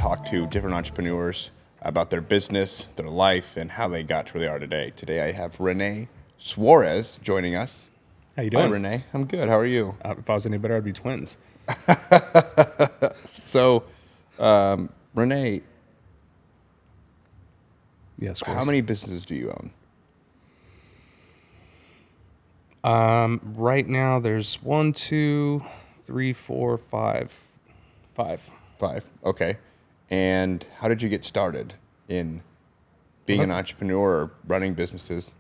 talk to different entrepreneurs about their business, their life, and how they got to where they are today. Today I have Renee Suarez joining us. How you Hi, doing? Renee. I'm good. How are you? If I was any better, I'd be twins. So, Renee, Yes, how many businesses do you own? Right now, there's one, two, three, four, five. Five. 5. Okay. And how did you get started in being an entrepreneur or running businesses?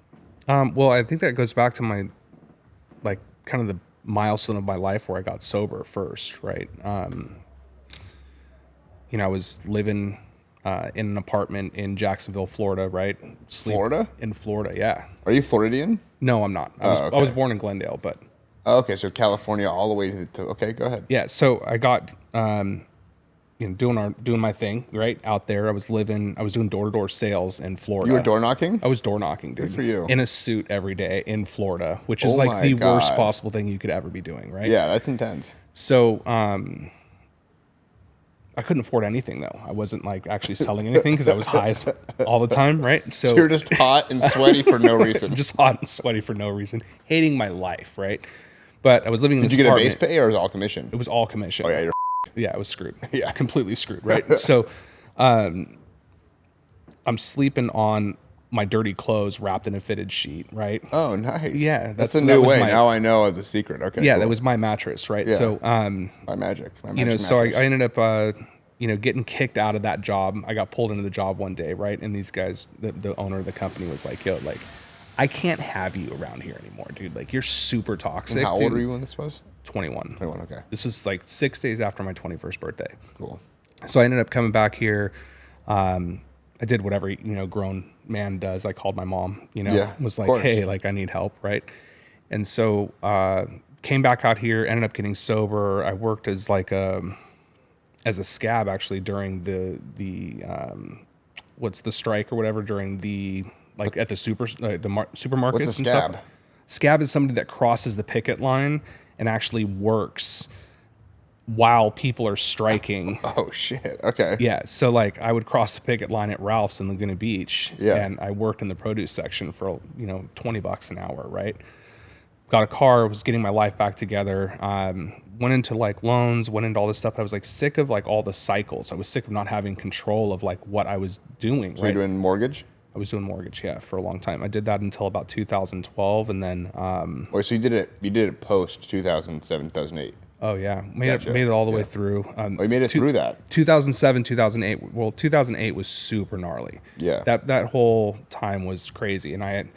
Well, I think that goes back to my, like, kind of the milestone of my life where I got sober first, right? I was living in an apartment in Jacksonville, Florida, right? Florida? In Florida, yeah. Are you Floridian? No, I'm not. I was okay. born in Glendale, but Oh, okay, so California all the way to okay, go ahead. yeah. So I got doing my thing right out there. I was doing door-to-door sales in Florida. You were door knocking? I was door knocking, dude. Good for you. In a suit every day in Florida, which is Oh like my the worst God. possible thing you could ever be doing, right? Yeah, that's intense. So I couldn't afford anything though. I wasn't like actually selling anything because I was high all the time, right? So You're just hot and sweaty for no reason. just hot and sweaty for no reason, hating my life, right? But I was living in Did this you get a apartment. base pay or was it all commission? It was all commission. Oh yeah, you're Yeah, I was screwed. Yeah. Completely screwed, right? So I'm sleeping on my dirty clothes wrapped in a fitted sheet, right? Oh, nice. Yeah, that's a that new was way. my- Now I know the secret. Okay. Yeah, cool. that was my mattress, right? Yeah. So my magic. My you know, magic so I mattress. ended up getting kicked out of that job. I got pulled into the job one day, right? And these guys, the owner of the company was like, yo, like, I can't have you around here anymore, dude. Like, you're super toxic. And how dude. old were you when this was? 21. 21. Okay. This was like 6 days after my 21st birthday. Cool. So I ended up coming back here. I did whatever, grown man does. I called my mom, Yeah, was of like, course. hey, like I need help. Right. And so, came back out here, ended up getting sober. I worked as like as a scab actually during the what's the strike or whatever during the, like at the supermarkets What's a and scab? stuff. Scab is somebody that crosses the picket line and actually works while people are striking. Oh shit. Okay. Yeah, so like I would cross the picket line at Ralph's in Laguna Beach, Yeah. and I worked in the produce section for $20 an hour, right? Got a car, was getting my life back together. Went into like loans, went into all this stuff. I was like sick of like all the cycles. I was sick of not having control of like what I was doing. So right? you're doing mortgage? I was doing mortgage, yeah, for a long time. I did that until about 2012, and then Oh, so you did it post 2007, 2008. oh yeah, Gotcha. made it all the way Yeah. through. Oh, you made it through that. 2007, 2008. Well, 2008 was super gnarly. Yeah. That whole time was crazy, and I had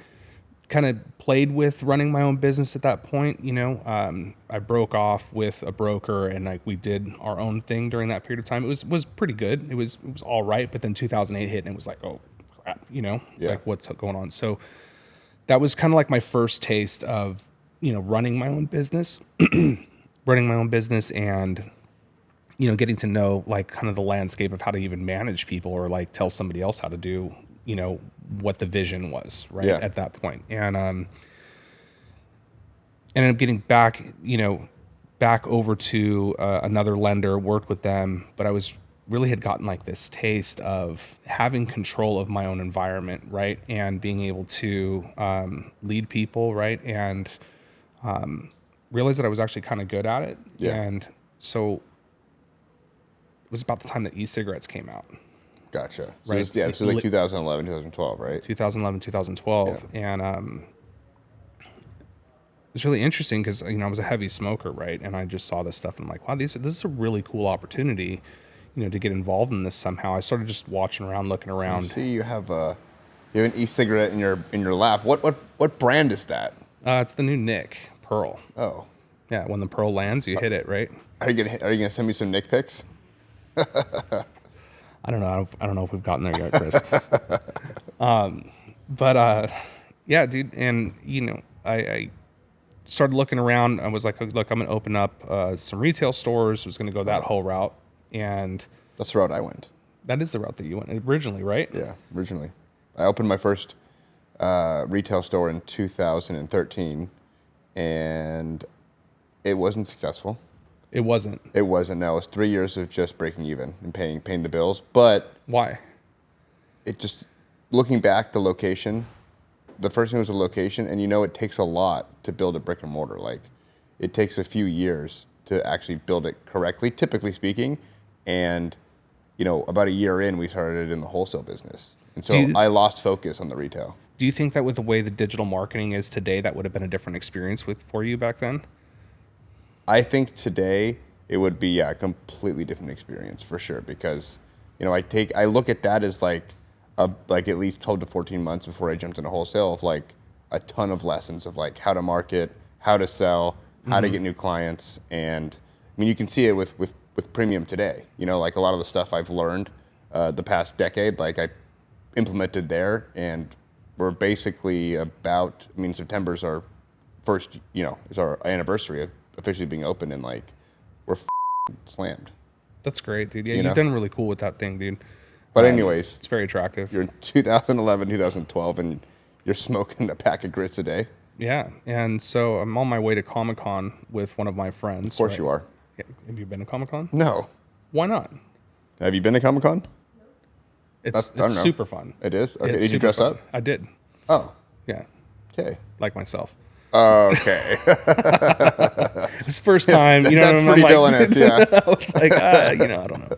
kind of played with running my own business at that point. I broke off with a broker, and like we did our own thing during that period of time. It was pretty good. It was all right, but then 2008 hit, and it was like, oh crap, Yeah. like what's going on? So that was kind of like my first taste of running my own business. Running my own business and getting to know like kind of the landscape of how to even manage people or like tell somebody else how to do what the vision was right Yeah. at that point. And ended up getting back over to another lender, worked with them, but I was really had gotten like this taste of having control of my own environment, right, and being able to lead people, right, and realized that I was actually kind of good at it. Yeah. And so it was about the time that e-cigarettes came out, Gotcha. So Right. this was like 2011, 2012, right? 2011, 2012. And it was really interesting because, I was a heavy smoker, right? And I just saw this stuff and I'm like, wow, this is a really cool opportunity, to get involved in this somehow. I started just watching around, looking around. See, you have an e-cigarette in your lap. What brand is that? It's the new Nick Pearl. Oh, Yeah. When the Pearl lands, you hit it, right? are you gonna send me some Nick pics? I don't know. I don't know if we've gotten there yet, Chris. But yeah, dude. And I started looking around. I was like, look, I'm gonna open up some retail stores. I was gonna go that whole route, and That's the route I went. that is the route that you went originally, right? Yeah, originally, I opened my first retail store in 2013, and it wasn't successful. It wasn't. It wasn't. No, it was 3 years of just breaking even and paying the bills. But Why? it just, looking back, the location, the first thing was the location, and it takes a lot to build a brick and mortar. Like, it takes a few years to actually build it correctly, typically speaking. And, about a year in, we started in the wholesale business. And so I lost focus on the retail. Do you think that with the way the digital marketing is today, that would have been a different experience for you back then? I think today it would be a completely different experience for sure, because I look at that as like at least 12 to 14 months before I jumped into wholesale of like a ton of lessons of like how to market, how to sell, how to get new clients. And I mean, you can see it with premium today. Like a lot of the stuff I've learned the past decade, like I implemented there, and we're basically September's our first, is our anniversary of officially being open, and like we're slammed. That's great, dude. Yeah, you've done really cool with that thing, dude. But anyways, it's very attractive. You're in 2011, 2012, and you're smoking a pack of grits a day. Yeah, and so I'm on my way to Comic-Con with one of my friends. Of course you are. Yeah. Have you been to Comic-Con? No. Why not? Have you been to Comic-Con? It's super fun. It is? Okay. It's did you dress fun. up? I did. Oh. Yeah. Okay. Like myself. Okay. It's first time. That's pretty villainous, yeah. I was like, I don't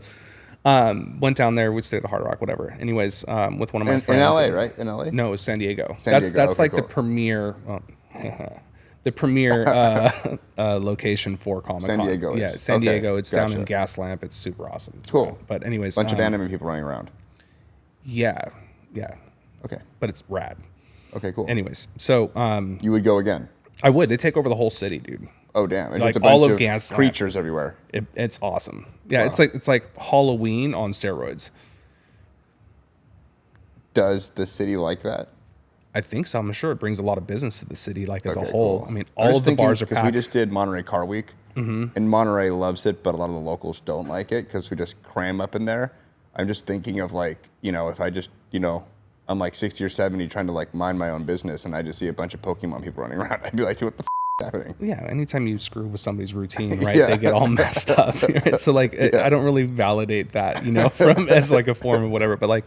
know. Went down there. We stayed at the Hard Rock, whatever. Anyways, with one of my friends. In LA, right? In LA? No, it was San Diego. That's okay, like cool. the premier. The premier location for Comic-Con. San Diego. Yeah, San Okay, Diego. It's down in gotcha. Gaslamp. It's super awesome. It's Cool. rad. But anyways, Bunch of anime people running around. Yeah. Okay. But it's rad. Okay, cool. Anyways, so you would go again? I would. They take over the whole city, dude. Oh damn! It's Like just a bunch all of of Gaslamp. creatures everywhere. It's awesome. Yeah, Wow. it's like Halloween on steroids. Does the city like that? I think so. I'm sure it brings a lot of business to the city, like as a Okay, whole. cool. I mean, I'm all just of the thinking, bars are because packed. we just did Monterey Car Week, and Monterey loves it, but a lot of the locals don't like it because we just cram up in there. I'm just thinking of like, if I just, I'm like 60 or 70 trying to like mind my own business, and I just see a bunch of Pokemon people running around. I'd be like, what the is happening? Yeah, anytime you screw with somebody's routine, right, Yeah. they get all messed up. Right? So like, I don't really validate that, from as like a form of whatever. But like,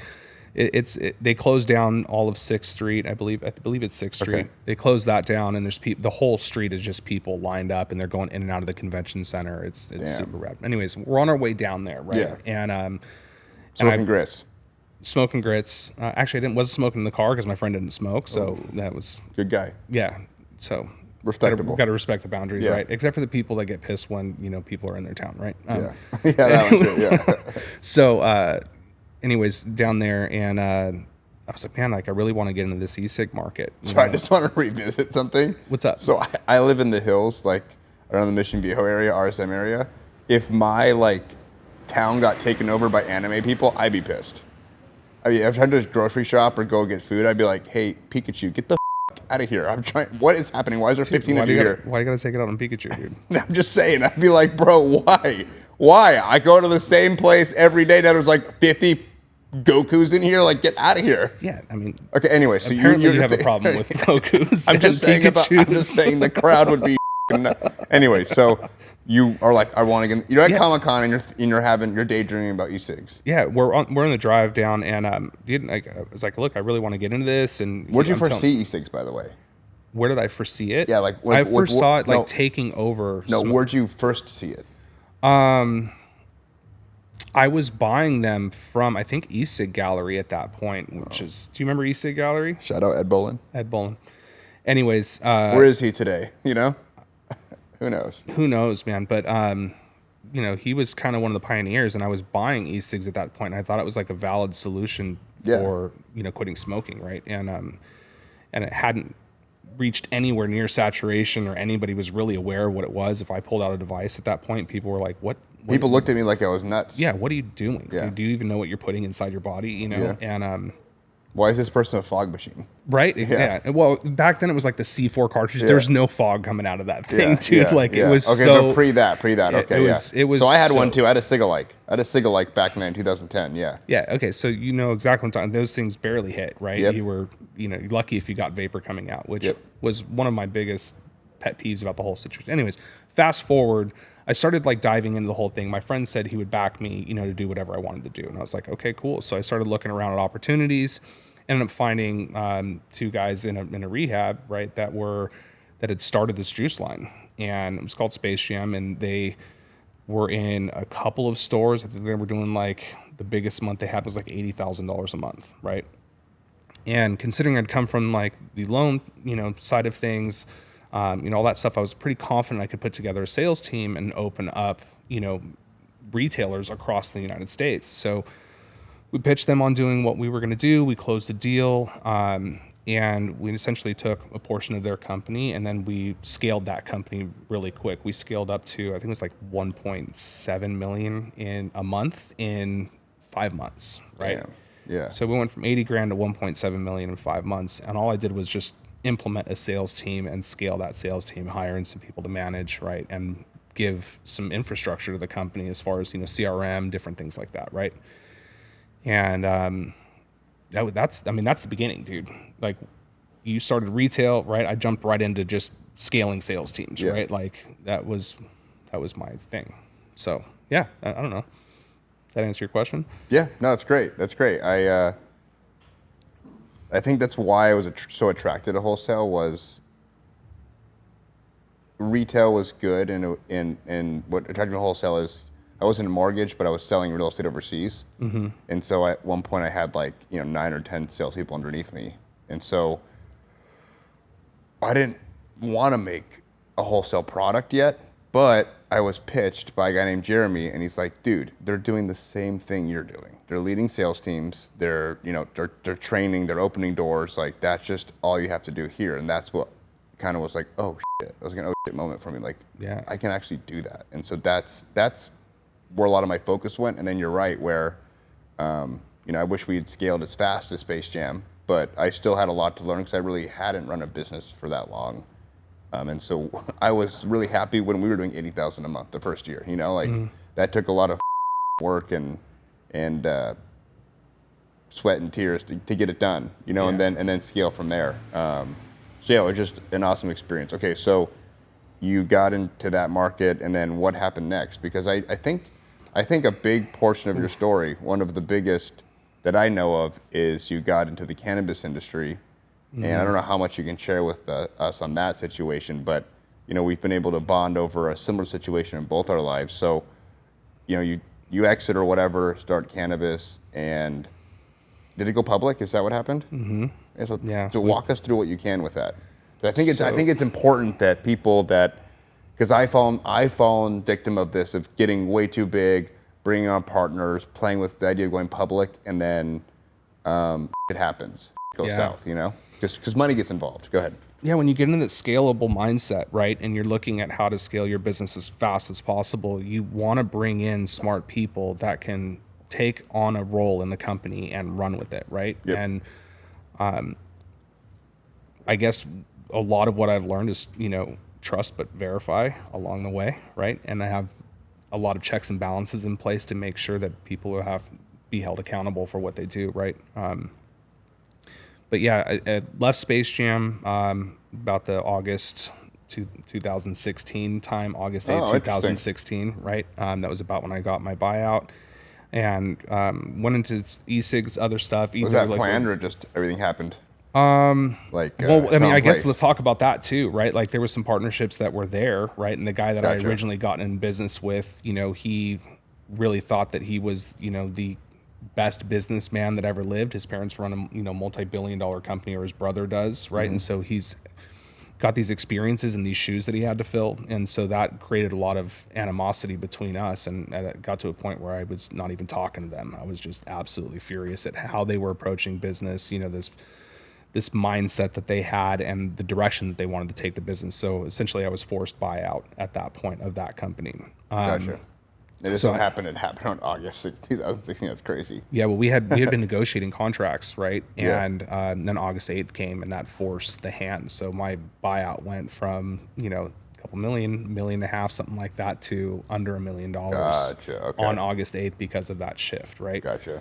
they closed down all of 6th Street, I believe it's 6th Street. Okay. They closed that down, and there's the whole street is just people lined up, and they're going in and out of the convention center. It's super rad. Anyways, we're on our way down there, right? Yeah. And Smoking grits. smoking grits. Actually, wasn't smoking in the car because my friend didn't smoke, so that was Good guy. yeah. So Respectable. Got to respect the boundaries, Yeah. right? Except for the people that get pissed when people are in their town, right? Yeah. Yeah, that one too. Yeah. So, anyways, down there, and I was like, man, like I really want to get into this e-cig market. So I just want to revisit something. What's up? So I live in the hills, like around the Mission Viejo area, RSM area. If my like town got taken over by anime people, I'd be pissed. I mean, if I had to grocery shop or go get food, I'd be like, hey, Pikachu, get the out of here. I'm trying. What is happening? Why is there 15 of you here? Why you gotta take it out on Pikachu, dude? I'm just saying. I'd be like, bro, why? Why? I go to the same place every day. There's like 50 Gokus in here. Like, get out of here. Yeah, I mean, Okay. Anyway, so apparently you have a problem with Gokus. I'm and just saying. I'm Pikachus. just saying the crowd would be. Anyway, so you are like, I want to get. You're at Yeah. Comic-Con and you're daydreaming about e-cigs. Yeah, we're on the drive down, and I was like, look, I really want to get into this. And Where'd you I'm first telling- see e-cigs, by the way? Where did I foresee it? Yeah, like, I first saw it like no. taking over. No, where'd you first see it? I was buying them from, I think, e-cig Gallery at that point, which is, do you remember e-cig Gallery? Shout out Ed Bolin. Ed Bolin. Anyways, Where is he today? Who knows? who knows, man? But he was kind of one of the pioneers, and I was buying e-cigs at that point. And I thought it was like a valid solution Yeah. for quitting smoking, right? And it hadn't reached anywhere near saturation, or anybody was really aware of what it was. If I pulled out a device at that point, people were like, "What?" People looked at me like I was nuts. Yeah, what are you doing? Yeah. Do you even know what you're putting inside your body? Yeah. And Why is this person a fog machine? right? Yeah. Well, back then it was like the C4 cartridge. Yeah. There's no fog coming out of that thing, dude. It was okay. so Pre that. Okay. it was So I had one so- too. I had a Sigalike back in 2010. Yeah. Yeah. Okay. So you know exactly what I'm talking. Those things barely hit, right? Yep. You were, lucky if you got vapor coming out, which Yep. was one of my biggest pet peeves about the whole situation. Anyways, fast forward, I started like diving into the whole thing. My friend said he would back me, to do whatever I wanted to do. And I was like, okay, cool. So I started looking around at opportunities, ended up finding two guys in a rehab, right, that had started this juice line, and it was called Space Jam, and they were in a couple of stores. I think they were doing like, the biggest month they had was like $80,000 a month, right? And considering I'd come from like the loan, side of things, all that stuff, I was pretty confident I could put together a sales team and open up, retailers across the United States. So we pitched them on doing what we were going to do. We closed the deal, and we essentially took a portion of their company, and then we scaled that company really quick. We scaled up to, I think it was like 1.7 million in a month in 5 months, right? Damn. Yeah. So we went from 80 grand to 1.7 million in 5 months. And all I did was just implement a sales team and scale that sales team, hiring some people to manage, right? And give some infrastructure to the company as far as, CRM, different things like that, right? And that's the beginning, dude. Like, you started retail, right? I jumped right into just scaling sales teams, Yeah. right? Like that was my thing. So yeah, I don't know. Does that answer your question? Yeah, no, that's great. That's great. I think that's why I was so attracted to wholesale. Was retail was good, and what attracted me to wholesale is I wasn't in mortgage, but I was selling real estate overseas. Mm-hmm. And so at one point I had like 9 or 10 salespeople underneath me, and so I didn't want to make a wholesale product yet, but I was pitched by a guy named Jeremy, and he's like, dude, they're doing the same thing you're doing. They're leading sales teams. They're training, they're opening doors. Like, that's just all you have to do here. And that's what kind of was like, oh shit. It was like an oh shit moment for me. Like, yeah, I can actually do that. And so that's where a lot of my focus went. And then you're right, where, I wish we had scaled as fast as Space Jam, but I still had a lot to learn because I really hadn't run a business for that long. And so I was really happy when we were doing 80,000 a month the first year. That took a lot of work and sweat and tears to get it done. Yeah. and then scale from there. So yeah, it was just an awesome experience. Okay, so you got into that market, and then what happened next? Because I think a big portion of your story, one of the biggest that I know of, is you got into the cannabis industry. And I don't know how much you can share with us on that situation, but we've been able to bond over a similar situation in both our lives. So, you exit or whatever, start cannabis, and did it go public? Is that what happened? Mm-hmm. Yeah. So walk us through what you can with that. I think it's important that people because I've fallen victim of this, of getting way too big, bringing on partners, playing with the idea of going public, and then it happens, goes south, because money gets involved. Go ahead. Yeah, when you get into that scalable mindset, right, and you're looking at how to scale your business as fast as possible, you want to bring in smart people that can take on a role in the company and run with it, right? Yep. And I guess a lot of what I've learned is, trust but verify along the way, right? And I have a lot of checks and balances in place to make sure that people will be held accountable for what they do, right? But yeah, I left Space Jam about the August 2016 time, August 8th, 2016, right? That was about when I got my buyout, and went into e-cigs, other stuff. Was that planned, or just everything happened? I guess let's talk about that too, right? Like, there were some partnerships that were there, right? And the guy that I originally got in business with, he really thought that he was, the best businessman that ever lived. His parents run a multi-billion-dollar company, or his brother does, right? Mm-hmm. And so he's got these experiences and these shoes that he had to fill, and so that created a lot of animosity between us, and it got to a point where I was not even talking to them. I was just absolutely furious at how they were approaching business, this mindset that they had and the direction that they wanted to take the business. So essentially I was forced buyout at that point of that company. Gotcha. It just happened on August 2016. That's crazy. Yeah, well, we had been negotiating contracts, right? And then August 8th came, and that forced the hand. So my buyout went from, a couple million and a half, something like that, to under $1 million Gotcha. Okay. On August 8th because of that shift, right? Gotcha.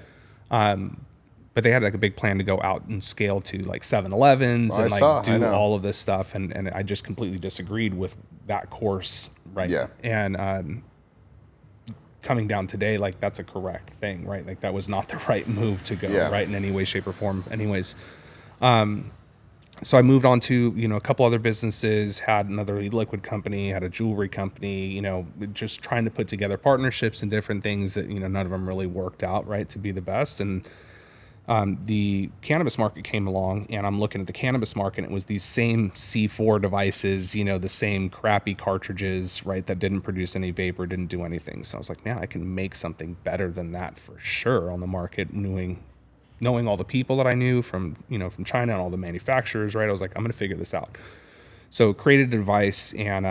But they had like a big plan to go out and scale to like 7-Elevens and do all of this stuff. And I just completely disagreed with that course right? Yeah. And coming down today, like that's a correct thing, right? Like that was not the right move to go, Yeah. right, in any way, shape, or form. Anyways, so I moved on to, a couple other businesses, had another liquid company, had a jewelry company, just trying to put together partnerships and different things that, none of them really worked out, right, to be the best. And the cannabis market came along, and I'm looking at the cannabis market, and it was these same C4 devices, the same crappy cartridges, right, that didn't produce any vapor, didn't do anything. So I was like, man, I can make something better than that for sure on the market, knowing all the people that I knew from China and all the manufacturers, right? I was like, I'm going to figure this out. So created a device, and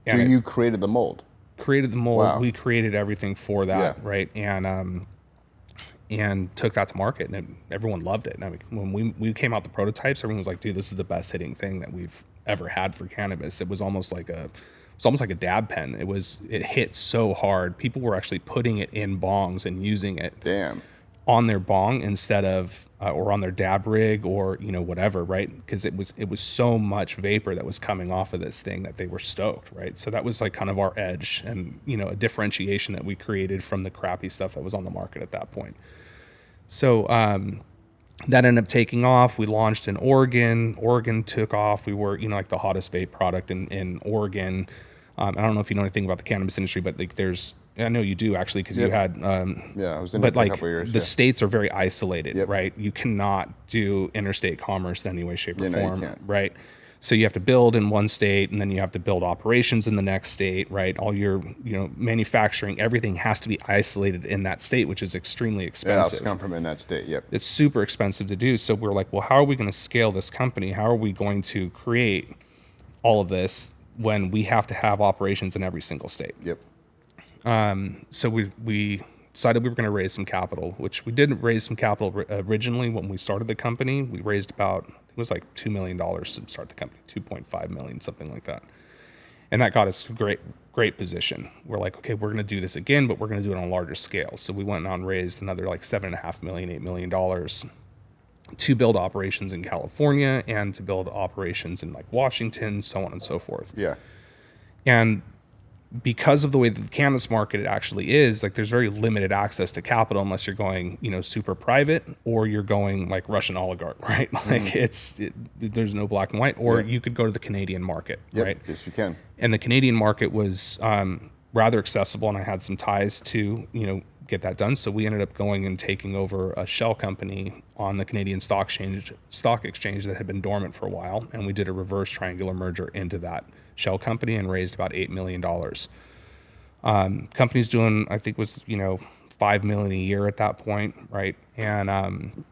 So you created the mold. created the mold. Wow. We created everything for that, Yeah. right? And took that to market, and everyone loved it. And I mean, when we came out the prototypes, everyone was like, dude, this is the best hitting thing that we've ever had for cannabis. It was almost like a dab pen. It hit so hard. People were actually putting it in bongs and using it Damn. on their bong instead of or on their dab rig, or whatever, right? Because it was so much vapor that was coming off of this thing that they were stoked, right? So that was like kind of our edge, and a differentiation that we created from the crappy stuff that was on the market at that point. So that ended up taking off. We launched in Oregon. Oregon took off. We were like the hottest vape product in Oregon. I don't know if you know anything about the cannabis industry, but like I know you do actually, because you had Yeah, I was in it but for a like couple of years. the states are very isolated, Yep. right? You cannot do interstate commerce in any way, shape, or No, you form, can't. right? So you have to build in one state, and then you have to build operations in the next state, right? All your manufacturing, everything has to be isolated in that state, which is extremely Yeah, expensive. it's come from in that state. Yep. It's super expensive to do. So we're like, well, how are we going to scale this company? How are we going to create all of this when we have to have operations in every single state? Yep. So we decided we were going to raise some capital, which we did raise some capital originally when we started the company. We raised about, it was like $2 million to start the company, 2.5 million, something like that. And that got us a great position. We're like, okay, we're going to do this again, but we're going to do it on a larger scale. So we went on and raised another like $7.5 million, $8 million to build operations in California and to build operations in like Washington, so on and so forth. Yeah. And because of the way that the cannabis market actually is, like there's very limited access to capital unless you're going, super private, or you're going like Russian oligarch, right? Like there's no black and white, or Yeah. you could go to the Canadian market, Yep. right? Yes, you can. And the Canadian market was rather accessible, and I had some ties to, get that done. So we ended up going and taking over a shell company on the Canadian stock exchange that had been dormant for a while, and we did a reverse triangular merger into that shell company and raised about $8 million. Company's doing, I think, was $5 million a year at that point, right? And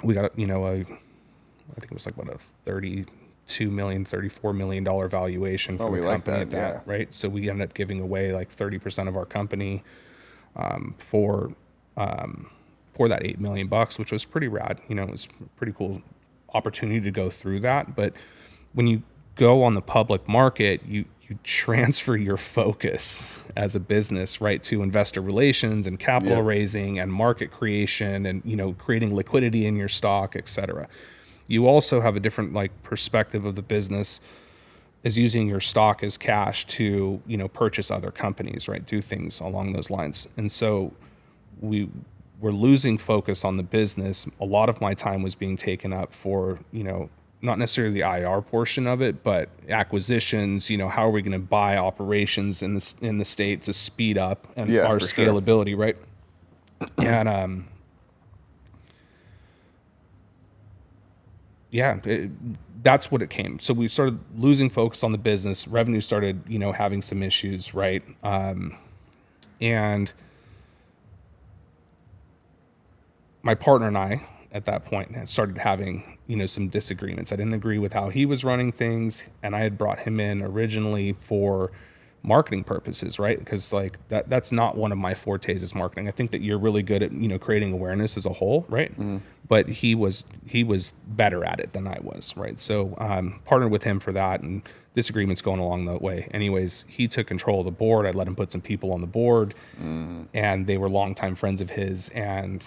we got I think it was like what a $32 million, $34 million valuation from we the like company that, at that, yeah. right? So we ended up giving away like 30% of our company for that $8 million, which was pretty rad. It was a pretty cool opportunity to go through that. But when you go on the public market, you transfer your focus as a business, right, to investor relations and capital Yep. raising and market creation and creating liquidity in your stock, et cetera. You also have a different like perspective of the business as using your stock as cash to purchase other companies, right, do things along those lines. And so we're losing focus on the business. A lot of my time was being taken up for not necessarily the IR portion of it, but acquisitions. How are we going to buy operations in the state to speed up and Yeah, our for sure. scalability, right? And that's what it came. So we started losing focus on the business. Revenue started, having some issues, right? And my partner and I, at that point, had started having, some disagreements. I didn't agree with how he was running things, and I had brought him in originally for marketing purposes, right? Because like that's not one of my fortes is marketing. I think that you're really good at, creating awareness as a whole, right? But he was better at it than I was, right? So partnered with him for that, and disagreements going along that way. Anyways, he took control of the board. I let him put some people on the board, and they were longtime friends of his, and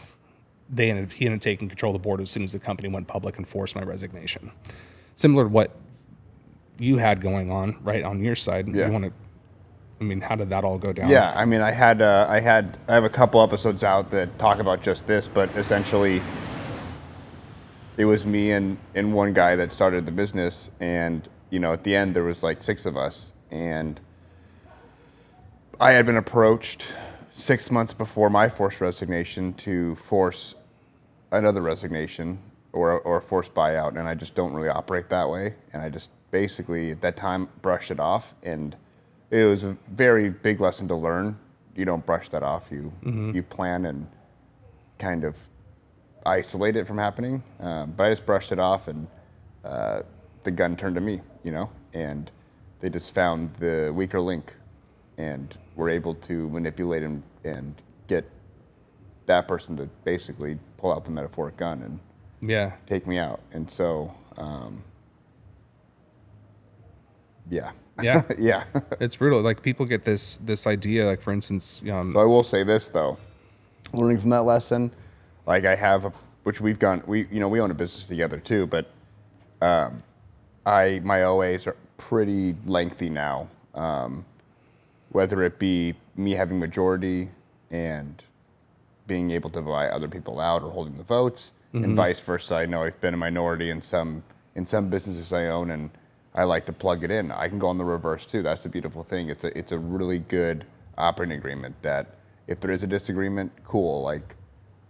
he ended up taking control of the board as soon as the company went public and forced my resignation. Similar to what you had going on right on your side. Yeah. You want to, I mean, how did that all go down? Yeah, I mean, I have a couple episodes out that talk about just this, but essentially, it was me and one guy that started the business, and at the end there was like 6 of us, and I had been approached 6 months before my forced resignation to force another resignation or a forced buyout, and I just don't really operate that way, and I just basically at that time brushed it off, and it was a very big lesson to learn. You don't brush that off. You plan and kind of isolate it from happening. But I just brushed it off, and the gun turned to me, and they just found the weaker link, and were able to manipulate and get that person to basically pull out the metaphoric gun and Yeah. take me out. And so, yeah. Yeah. Yeah. It's brutal. Like people get this idea, like for instance, So I will say this though, learning from that lesson, like I have, which we own a business together too, but my OAs are pretty lengthy now. Whether it be me having majority and being able to buy other people out or holding the votes, and vice versa. I know I've been a minority in some businesses I own, and I like to plug it in. I can go on the reverse too. That's the beautiful thing. It's a really good operating agreement that if there is a disagreement, cool. Like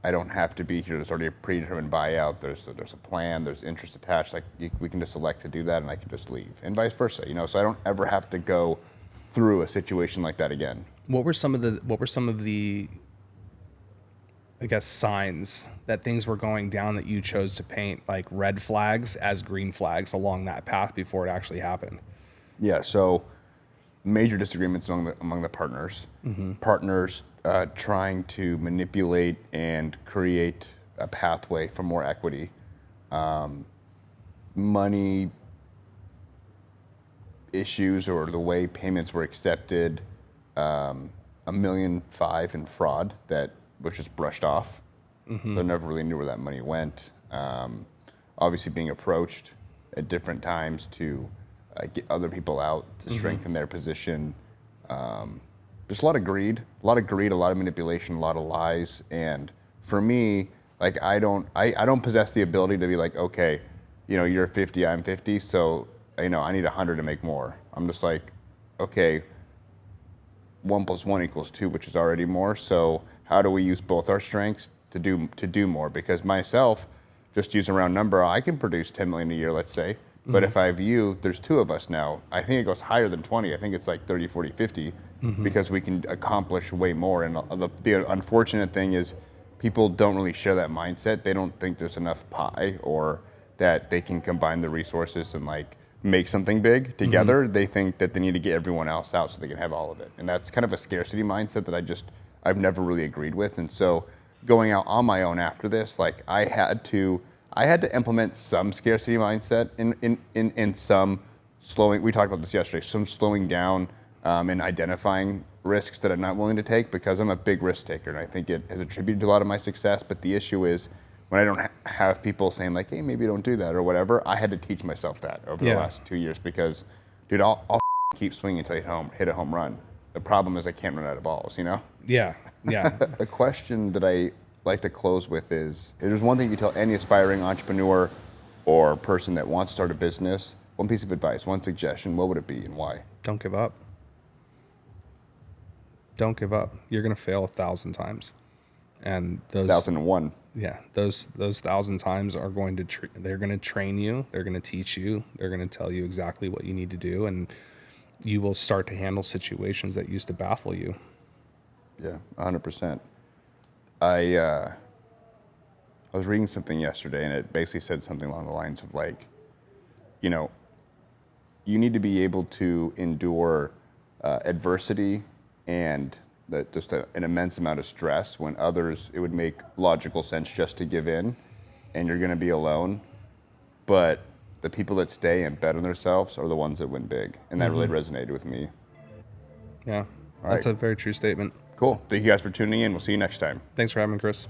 I don't have to be here. There's already a predetermined buyout. There's a plan. There's interest attached. Like we can just elect to do that, and I can just leave, and vice versa. So I don't ever have to go through a situation like that again. what were some of the I guess signs that things were going down that you chose to paint like red flags as green flags along that path before it actually happened? Yeah. So major disagreements among the partners. Partners trying to manipulate and create a pathway for more equity. Money issues or the way payments were accepted. $1.5 million in fraud that was just brushed off. So I never really knew where that money went. Obviously being approached at different times to get other people out to strengthen their position. Just a lot of greed, a lot of manipulation, a lot of lies. And for me, like I don't possess the ability to be like, okay, you're 50, I'm 50, so I need 100 to make more. I'm just like, okay, 1 + 1 = 2, which is already more. So how do we use both our strengths to do more? Because myself, just use a round number, I can produce 10 million a year, let's say. But if I have you, there's 2 of us now. I think it goes higher than 20. I think it's like 30, 40, 50, because we can accomplish way more. And the unfortunate thing is people don't really share that mindset. They don't think there's enough pie or that they can combine the resources and like make something big together. They think that they need to get everyone else out so they can have all of it. And that's kind of a scarcity mindset that I've never really agreed with. And so going out on my own after this, like I had to implement some scarcity mindset in some slowing. We talked about this yesterday. Some slowing down and identifying risks that I'm not willing to take because I'm a big risk taker, and I think it has attributed to a lot of my success. But the issue is when I don't have people saying like, "Hey, maybe don't do that" or whatever. I had to teach myself that over the last 2 years because, dude, I'll keep swinging until I hit a home run. The problem is I can't run out of balls, Yeah. A question that I like to close with is, if there's one thing you tell any aspiring entrepreneur or person that wants to start a business, one piece of advice, one suggestion, what would it be and why? Don't give up. Don't give up. You're going to fail 1,000 times. And those 1,001. Yeah, those 1,000 times are going to they're going to train you, they're going to teach you, they're going to tell you exactly what you need to do, and you will start to handle situations that used to baffle you. Yeah, 100%. I was reading something yesterday, and it basically said something along the lines of like, you need to be able to endure adversity and just an immense amount of stress when others, it would make logical sense just to give in, and you're going to be alone. But the people that stay and bet on themselves are the ones that win big, and that really resonated with me. Yeah, All that's right. a very true statement. Cool. Thank you guys for tuning in. We'll see you next time. Thanks for having me, Chris.